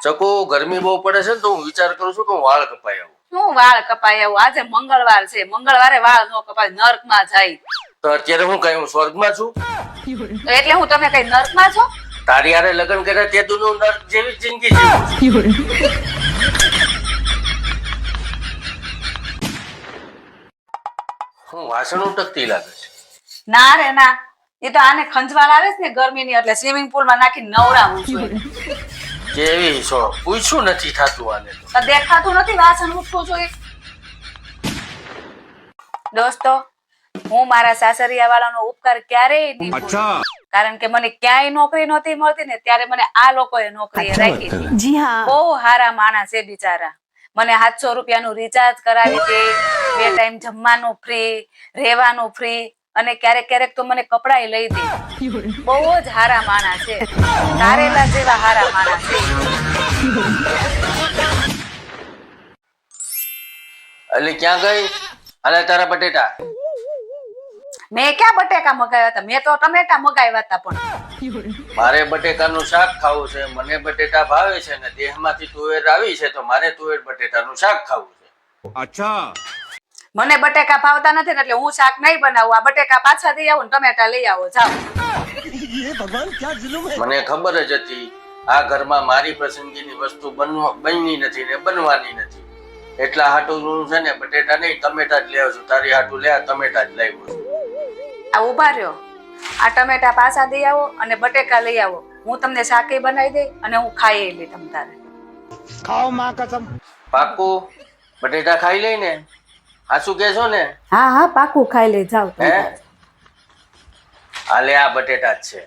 ચકો ગરમી બહુ પડે છે ને તો હું વિચાર કરું છું કે હું વાળ કપાઈ આવું. શું વાળ કપાય આવું? આજે મંગળવાર છે, મંગળવારે વાળ નો કપાય, નર્કમાં જાય. તો અત્યારે હું કઈ હું સ્વર્ગમાં છું? તો એટલે હું તમે કઈ નર્કમાં છો? તારી હારે લગ્ન કર્યા તે તું નર્ક જેવી જિંદગી જીવું છું. હું વાસણ ઉટકતી લાગે છે. ના રે ના, એ તો આને ખંજવાળ આવે છે ને ગરમીની, એટલે સ્વિમિંગ પુલમાં નાખી નવરાવું છું. કેવી છો? પૂછ્યું નથી થાતું આને તો. તો દેખાતું નથી વાસણ ઉઠવું જોઈએ. દોસ્તો, હું મારા સાસરિયા વાળાનો ઉપકાર ક્યારેય નહીં ભૂલું. કારણ કે મને ક્યાંય નોકરી નહોતી મળતી ને ત્યારે મને આ લોકોએ નોકરી રાખી હતી. જી હા, બહુ હારા માણસ છે બિચારા. મને 700 રૂપિયાનું રિચાર્જ કરાવી દે, 2 ટાઈમ જમવાનું ફ્રી, રહેવાનું ફ્રી, અને ક્યારેક ક્યારેક તો મને કપડાય લઈ દે. બહુ જ હારા માણસ છે, તારેલા જેવા હારા માણસ છે. એટલે ક્યાં ગઈ? અલે તારા બટેટા. મેં ક્યાં બટેકા મગાવ્યા હતા? મેં તો ટમેટા મગાવ્યા હતા. પણ મારે બટેકાનું શાક ખાવું છે, મને બટેટા ભાવે છે ને દેહમાંથી તુવેર આવી છે તો મારે તુવેર બટેટાનું શાક ખાવું છે. અચ્છા, મને બટેકા ભાવતા નથી ને એટલે હું શાક નહીં બનાવું. આ બટેકા પાછા દઈ આવો ને ટમેટા લઈ આવો, જાઓ. મને ખબર જ હતી આ ઘરમાં મારી પસંદગીની વસ્તુ બનની નથી ને બનવાની નથી. એટલા હાટું હું છે ને બટેટા નહીં ટમેટા જ લેવું છું. તારી હાટું લે ટમેટા જ લાવ્યો છું. આ ઉભા રહ્યો, આ ટમેટા પાછા દઈ આવો અને બટેકા લઈ આવો. હું તમને શાકે બનાવી દઈ અને હું ખાઈ લે તમ તારે. ખાઓ માં કસમ. પાકું બટેટા ખાઈ લઈ ને? હાસુ કેશો ને? હા હા, પાકું ખાઈ લે, જાઓ. હે હાલે આ બટેટા જ છે.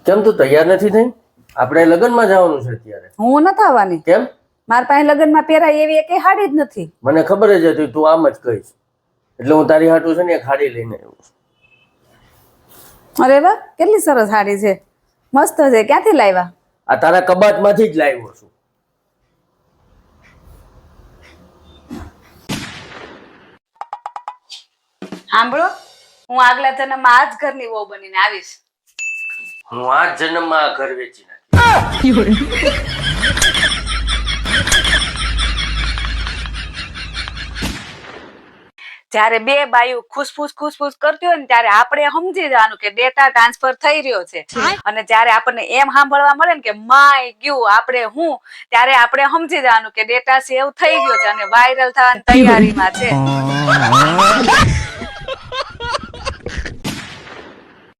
કેમ તું તૈયાર નથી થઈ? આપણે લગ્નમાં જવાનું છે અત્યારે. હું નથી આવવાની. કેમ? મારા પાસે લગ્નમાં પહેરાય એવી એક હાડી જ નથી. મને ખબર જ હતી તું આમ જ કહીશ એટલે હું તારી હાટું છે ને એક હાડી લઈને આવ્યો છું. અરે વાહ, કેટલી સરસ હાડી છે, મસ્ત છે. ક્યાંથી લાવ્યા? આ તારા કબાટમાંથી જ લાવ્યો છું. સાંભળો, હું આગલા જન્મમાં આ જ ઘરની વહુ બનીને આવીશ. હું આ જન્મમાં આ ઘર વેચી નાખીશ. જ્યારે બે બાયું ખુશફુસ કરતી હોય ને ત્યારે આપણે સમજી જવાનું કે ડેટા ટ્રાન્સફર થઈ રહ્યો છે. અને જ્યારે આપણને એમ સાંભળવા મળે ને કે માય ગયું આપણે હું, ત્યારે આપણે સમજી જવાનું કે ડેટા સેવ થઈ ગયો છે અને વાયરલ થવાની તૈયારીમાં છે.